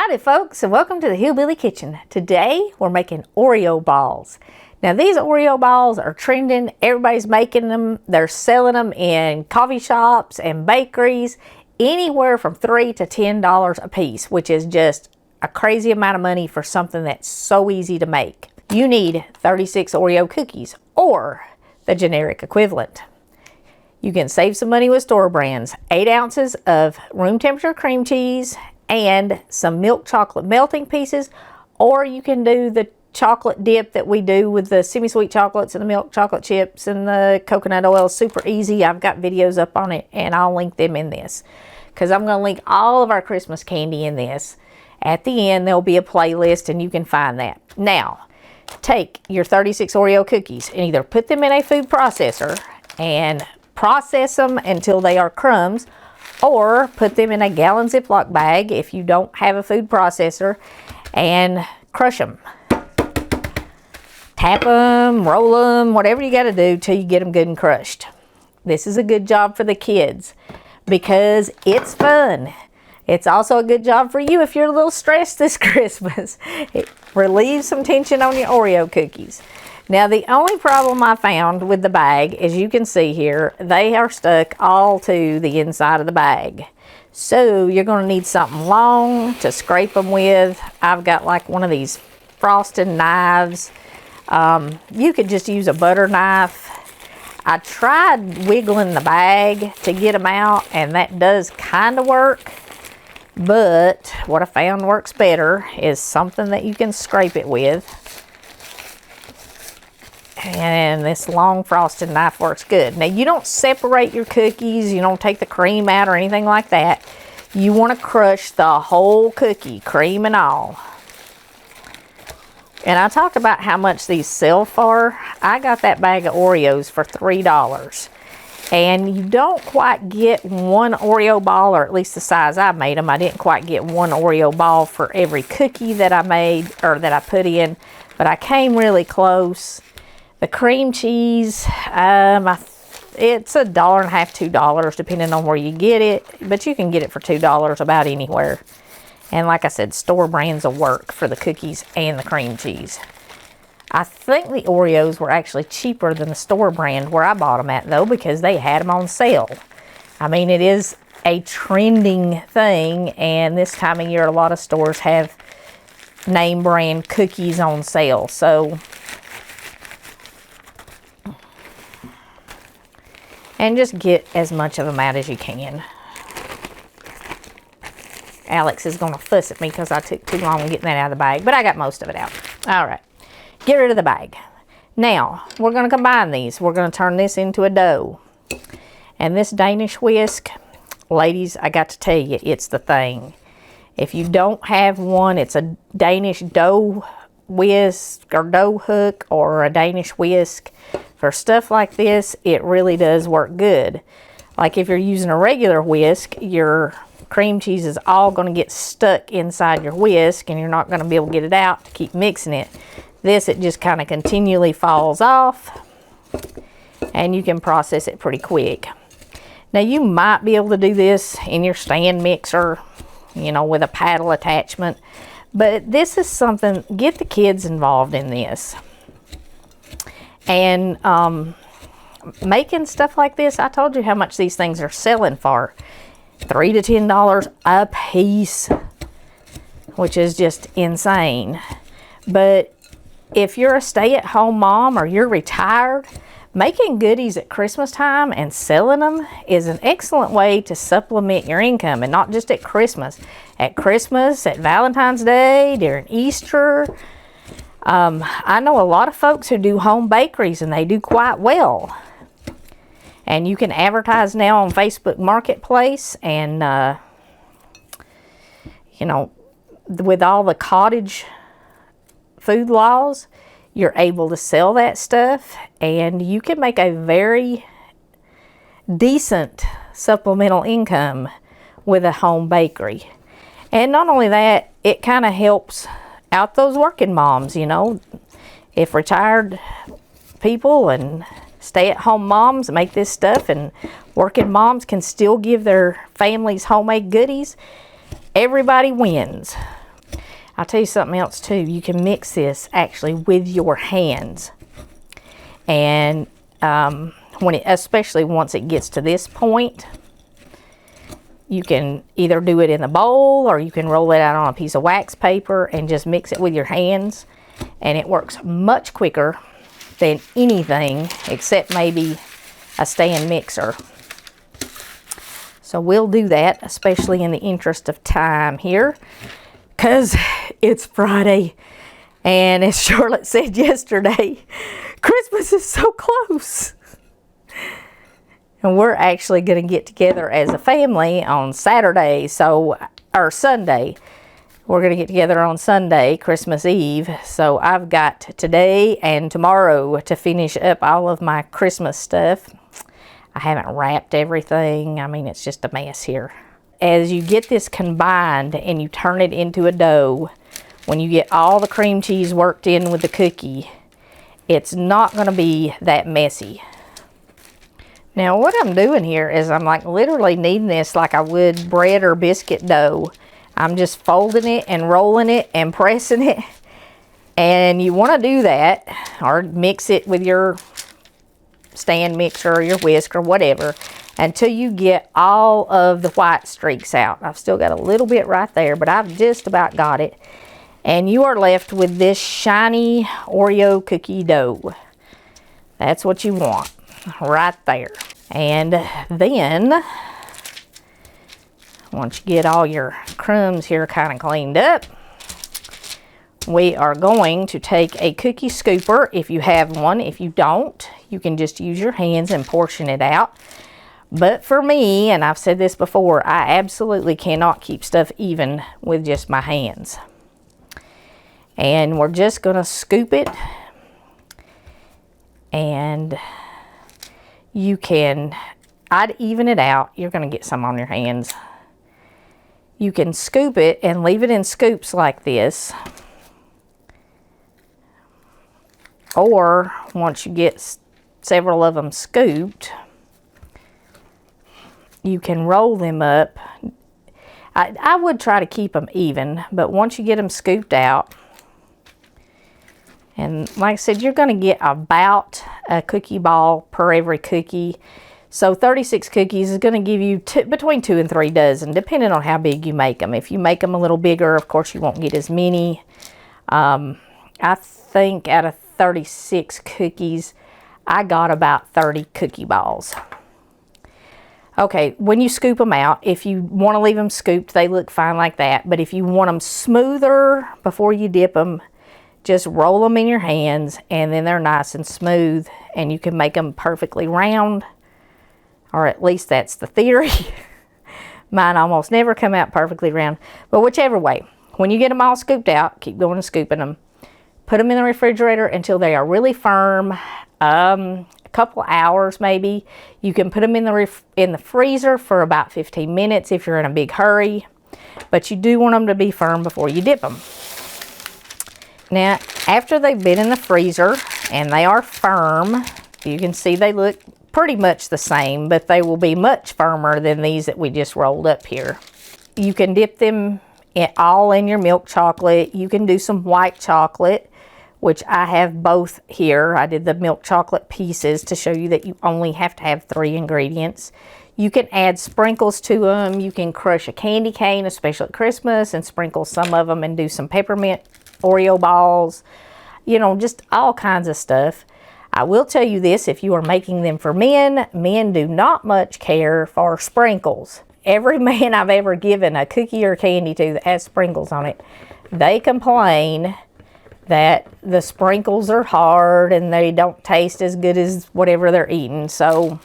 Howdy folks, and welcome to the Hillbilly Kitchen. Today we're making Oreo balls. Now these Oreo balls are trending. Everybody's making them. They're selling them in coffee shops and bakeries, anywhere from $3 to $10 a piece, which is just a crazy amount of money for something that's so easy to make. You need 36 Oreo cookies or the generic equivalent. You can save some money with store brands. 8 ounces of room temperature cream cheese and some milk chocolate melting pieces, or you can do the chocolate dip that we do with the semi-sweet chocolates and the milk chocolate chips and the coconut oil. Super easy. I've got videos up on it and I'll link them in this because I'm going to link all of our Christmas candy in this. At the end there'll be a playlist and you can find that. Now take your 36 Oreo cookies and either put them in a food processor and process them until they are crumbs, or put them in a gallon Ziploc bag if you don't have a food processor and crush them. Tap them, roll them, whatever you got to do till you get them good and crushed. This is a good job for the kids because it's fun. It's also a good job for you if you're a little stressed this Christmas. It relieves some tension on your Oreo cookies. Now the only problem I found with the bag, as you can see here, they are stuck all to the inside of the bag. So you're going to need something long to scrape them with. I've got like one of these frosting knives. You could just use a butter knife. I tried wiggling the bag to get them out, and that does kind of work. But what I found works better is something that you can scrape it with. And this long frosted knife works good. Now you don't separate your cookies, you don't take the cream out or anything like that. You want to crush the whole cookie, cream and all. And I talked about how much these sell for. I got that bag of Oreos for $3. And you don't quite get one Oreo ball, or at least the size I made them. I didn't quite get one Oreo ball for every cookie that I made, or that I put in, but I came really close. The cream cheese, it's $1.50, $2, depending on where you get it. But you can get it for $2 about anywhere. And like I said, store brands will work for the cookies and the cream cheese. I think the Oreos were actually cheaper than the store brand where I bought them at, though, because they had them on sale. I mean, it is a trending thing, and this time of year, a lot of stores have name brand cookies on sale. So, and just get as much of them out as you can. Alex is going to fuss at me because I took too long getting that out of the bag, but I got most of it out. All right, get rid of the bag. Now, we're going to combine these. We're going to turn this into a dough. And this Danish whisk, ladies, I got to tell you, it's the thing. If you don't have one, it's a Danish dough whisk or dough hook or a Danish whisk. For stuff like this, it really does work good. Like if you're using a regular whisk, your cream cheese is all going to get stuck inside your whisk and you're not going to be able to get it out to keep mixing it. This, it just kind of continually falls off and you can process it pretty quick. Now you might be able to do this in your stand mixer, you know, with a paddle attachment. But this is something, get the kids involved in this. And making stuff like this, I told you how much these things are selling for. $3 to $10 a piece, which is just insane. But if you're a stay-at-home mom or you're retired, making goodies at Christmas time and selling them is an excellent way to supplement your income. And not just at Christmas. At Christmas, at Valentine's Day, during Easter. I know a lot of folks who do home bakeries and they do quite well. And you can advertise now on Facebook Marketplace, and you know, with all the cottage food laws, you're able to sell that stuff and you can make a very decent supplemental income with a home bakery. And not only that, it kind of helps out those working moms, you know. If retired people and stay-at-home moms make this stuff and working moms can still give their families homemade goodies, everybody wins. I'll tell you something else too. You can mix this actually with your hands. And especially once it gets to this point, you can either do it in the bowl or you can roll it out on a piece of wax paper and just mix it with your hands. And it works much quicker than anything except maybe a stand mixer. So we'll do that, especially in the interest of time here, because it's Friday, and as Charlotte said yesterday, Christmas is so close. And we're actually going to get together as a family on Saturday, or Sunday. We're going to get together on Sunday, Christmas Eve. So I've got today and tomorrow to finish up all of my Christmas stuff. I haven't wrapped everything. I mean, it's just a mess here. As you get this combined and you turn it into a dough, when you get all the cream cheese worked in with the cookie, it's not going to be that messy. Now what I'm doing here is I'm like literally kneading this like I would bread or biscuit dough. I'm just folding it and rolling it and pressing it. And you want to do that, or mix it with your stand mixer or your whisk or whatever, until you get all of the white streaks out. I've still got a little bit right there, but I've just about got it. And you are left with this shiny Oreo cookie dough. That's what you want right there. And then once you get all your crumbs here kind of cleaned up, we are going to take a cookie scooper if you have one. If you don't, you can just use your hands and portion it out. But for me, and I've said this before, I absolutely cannot keep stuff even with just my hands. And we're just going to scoop it. And I'd even it out. You're going to get some on your hands. You can scoop it and leave it in scoops like this. Or once you get several of them scooped, you can roll them up. I would try to keep them even, but once you get them scooped out, and like I said, you're going to get about a cookie ball per every cookie. So 36 cookies is going to give you between 2 and 3 dozen, depending on how big you make them. If you make them a little bigger, of course, you won't get as many. I think out of 36 cookies, I got about 30 cookie balls. Okay, when you scoop them out, if you want to leave them scooped, they look fine like that. But if you want them smoother before you dip them, just roll them in your hands, and then they're nice and smooth, and you can make them perfectly round, or at least that's the theory. Mine almost never come out perfectly round, but whichever way, when you get them all scooped out, keep going and scooping them. Put them in the refrigerator until they are really firm. A couple hours maybe. You can put them in the freezer for about 15 minutes if you're in a big hurry, but you do want them to be firm before you dip them. Now, after they've been in the freezer and they are firm, you can see they look pretty much the same, but they will be much firmer than these that we just rolled up here. You can dip them all in your milk chocolate. You can do some white chocolate, which I have both here. I did the milk chocolate pieces to show you that you only have to have 3 ingredients. You can add sprinkles to them. You can crush a candy cane, especially at Christmas, and sprinkle some of them and do some peppermint Oreo balls. You know, just all kinds of stuff. I will tell you this, if you are making them for men, men do not much care for sprinkles. Every man I've ever given a cookie or candy to that has sprinkles on it, they complain that the sprinkles are hard and they don't taste as good as whatever they're eating. So,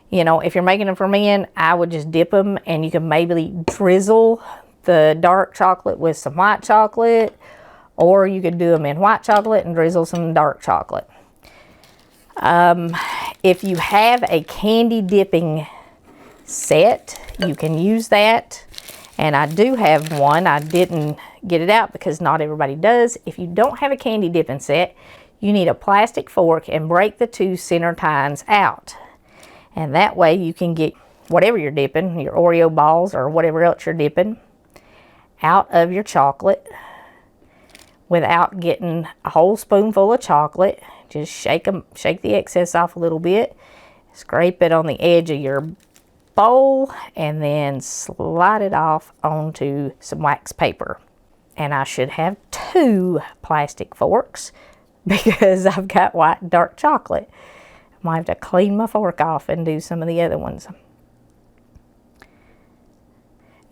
you know, if you're making them for men, I would just dip them, and you can maybe drizzle the dark chocolate with some white chocolate, or you could do them in white chocolate and drizzle some dark chocolate. If you have a candy dipping set, you can use that. And I do have one. I didn't get it out because not everybody does. If you don't have a candy dipping set, you need a plastic fork and break the 2 center tines out. And that way you can get whatever you're dipping, your Oreo balls or whatever else you're dipping, out of your chocolate without getting a whole spoonful of chocolate. Just shake the excess off a little bit. Scrape it on the edge of your bowl and then slide it off onto some wax paper. And I should have 2 plastic forks because I've got white and dark chocolate. I might have to clean my fork off and do some of the other ones.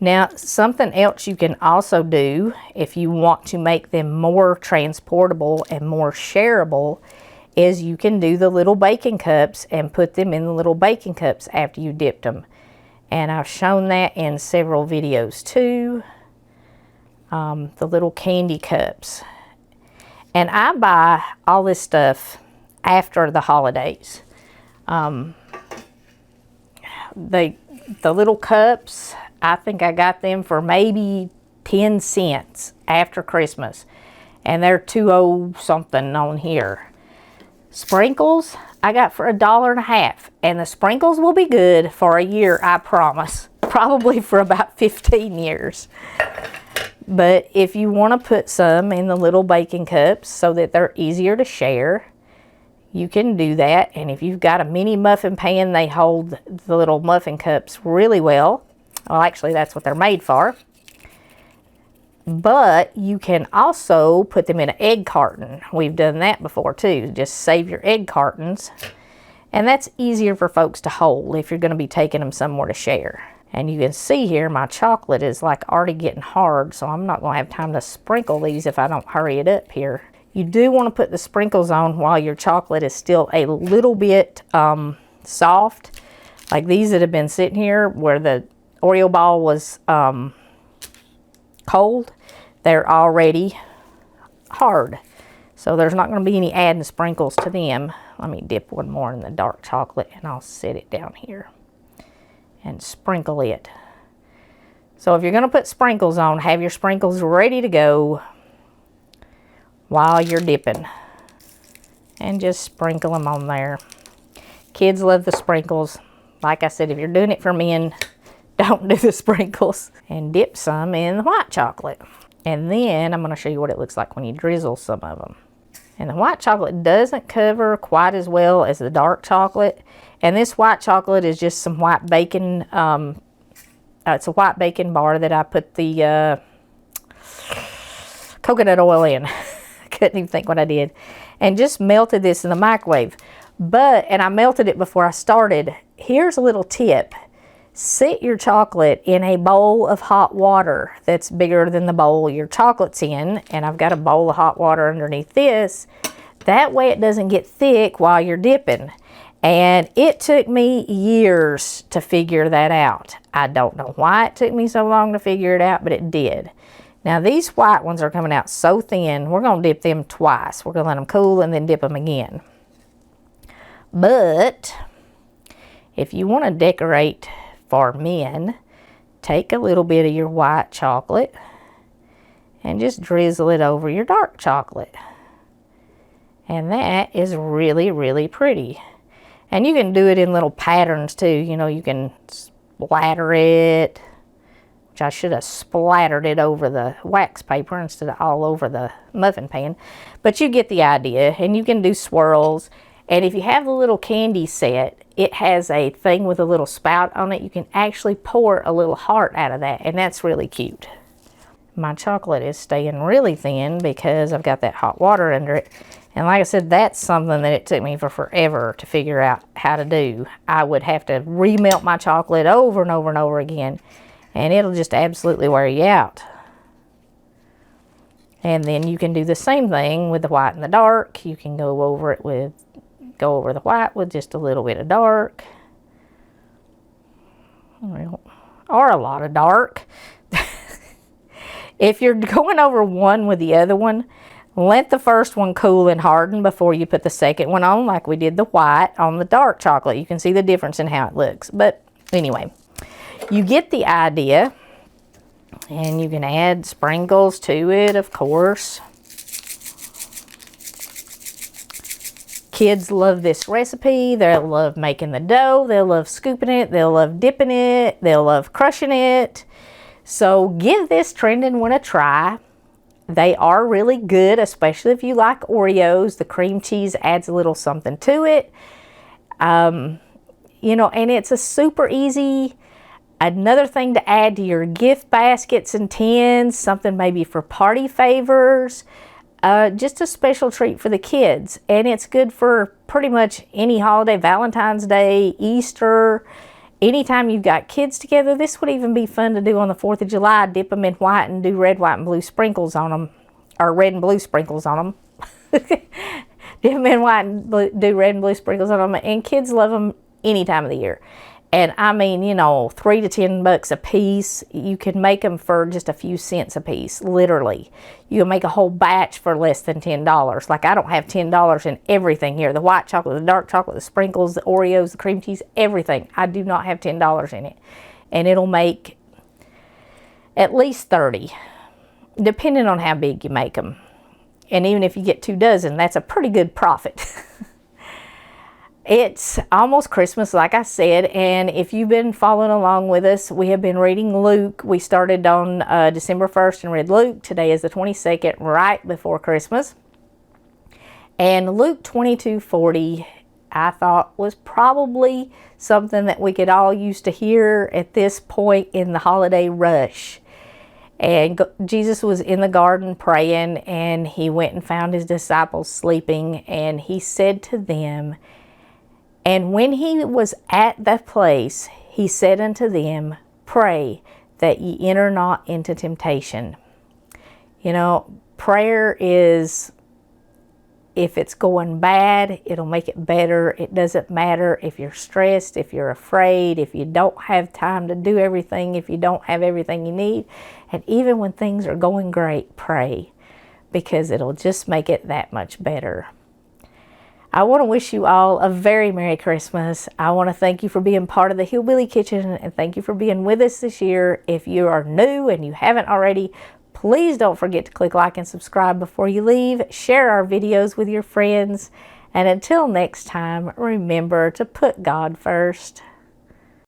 Now, something else you can also do if you want to make them more transportable and more shareable is you can do the little baking cups and put them in the little baking cups after you dipped them. And I've shown that in several videos too. The little candy cups. And I buy all this stuff after the holidays. The little cups, I think I got them for maybe 10 cents after Christmas. And they're $2.00 something on here. Sprinkles, I got for $1.50. And the sprinkles will be good for a year, I promise. Probably for about 15 years. But if you want to put some in the little baking cups so that they're easier to share, you can do that. And if you've got a mini muffin pan, they hold the little muffin cups really well. Well, actually, that's what they're made for. But you can also put them in an egg carton. We've done that before too. Just save your egg cartons. And that's easier for folks to hold if you're going to be taking them somewhere to share. And you can see here my chocolate is like already getting hard, so I'm not going to have time to sprinkle these if I don't hurry it up here. You do want to put the sprinkles on while your chocolate is still a little bit soft. Like these that have been sitting here where the Oreo ball was cold, they're already hard. So there's not going to be any adding sprinkles to them. Let me dip one more in the dark chocolate and I'll set it down here and sprinkle it. So if you're going to put sprinkles on, have your sprinkles ready to go while you're dipping. And just sprinkle them on there. Kids love the sprinkles. Like I said, if you're doing it for men, don't do the sprinkles. And dip some in the white chocolate. And then I'm going to show you what it looks like when you drizzle some of them. And the white chocolate doesn't cover quite as well as the dark chocolate. And this white chocolate is just some white bacon. It's a white bacon bar that I put the coconut oil in. Couldn't even think what I did. And just melted this in the microwave. And I melted it before I started. Here's a little tip. Set your chocolate in a bowl of hot water that's bigger than the bowl your chocolate's in. And I've got a bowl of hot water underneath this. That way it doesn't get thick while you're dipping. And it took me years to figure that out. I don't know why it took me so long to figure it out, but it did. Now these white ones are coming out so thin, we're going to dip them twice. We're going to let them cool and then dip them again. But if you want to decorate for men, take a little bit of your white chocolate and just drizzle it over your dark chocolate. And that is really, really pretty. And you can do it in little patterns too. You know, you can splatter it, which I should have splattered it over the wax paper instead of all over the muffin pan. But you get the idea. And you can do swirls. And if you have the little candy set, it has a thing with a little spout on it. You can actually pour a little heart out of that. And that's really cute. My chocolate is staying really thin because I've got that hot water under it. And like I said, that's something that it took me for forever to figure out how to do. I would have to remelt my chocolate over and over and over again. And it'll just absolutely wear you out. And then you can do the same thing with the white and the dark. You can go over the white with just a little bit of dark. Or a lot of dark. If you're going over one with the other one, let the first one cool and harden before you put the second one on, like we did the white on the dark chocolate. You can see the difference in how it looks. But anyway, you get the idea. And you can add sprinkles to it, of course. Kids love this recipe. They'll love making the dough. They'll love scooping it. They'll love dipping it. They'll love crushing it. So give this trending one a try. They are really good, especially if you like Oreos. The cream cheese adds a little something to it. You know, and it's a super easy, another thing to add to your gift baskets and tins, something maybe for party favors, just a special treat for the kids. And it's good for pretty much any holiday, Valentine's Day, Easter, anytime you've got kids together. This would even be fun to do on the 4th of July, dip them in white and do red, white, and blue sprinkles on them, or red and blue sprinkles on them. Dip them in white and do red and blue sprinkles on them, and kids love them any time of the year. And I mean, you know, $3 to $10 a piece. You can make them for just a few cents a piece, literally. You can make a whole batch for less than $10. Like, I don't have $10 in everything here. The white chocolate, the dark chocolate, the sprinkles, the Oreos, the cream cheese, everything. I do not have $10 in it. And it'll make at least 30, depending on how big you make them. And even if you get 2 dozen, that's a pretty good profit. It's almost Christmas, like I said, and if you've been following along with us, we have been reading Luke. We started on December 1st and read Luke. Today is the 22nd, right before Christmas. And Luke 22:40, I thought, was probably something that we could all use to hear at this point in the holiday rush. And Jesus was in the garden praying, and he went and found his disciples sleeping, and he said to them, and when he was at that place, he said unto them, pray that ye enter not into temptation. You know, prayer is, if it's going bad, it'll make it better. It doesn't matter if you're stressed, if you're afraid, if you don't have time to do everything, if you don't have everything you need. And even when things are going great, pray, because it'll just make it that much better. I want to wish you all a very Merry Christmas. I want to thank you for being part of the Hillbilly Kitchen, and thank you for being with us this year. If you are new and you haven't already, please don't forget to click like and subscribe before you leave. Share our videos with your friends. And until next time, remember to put God first.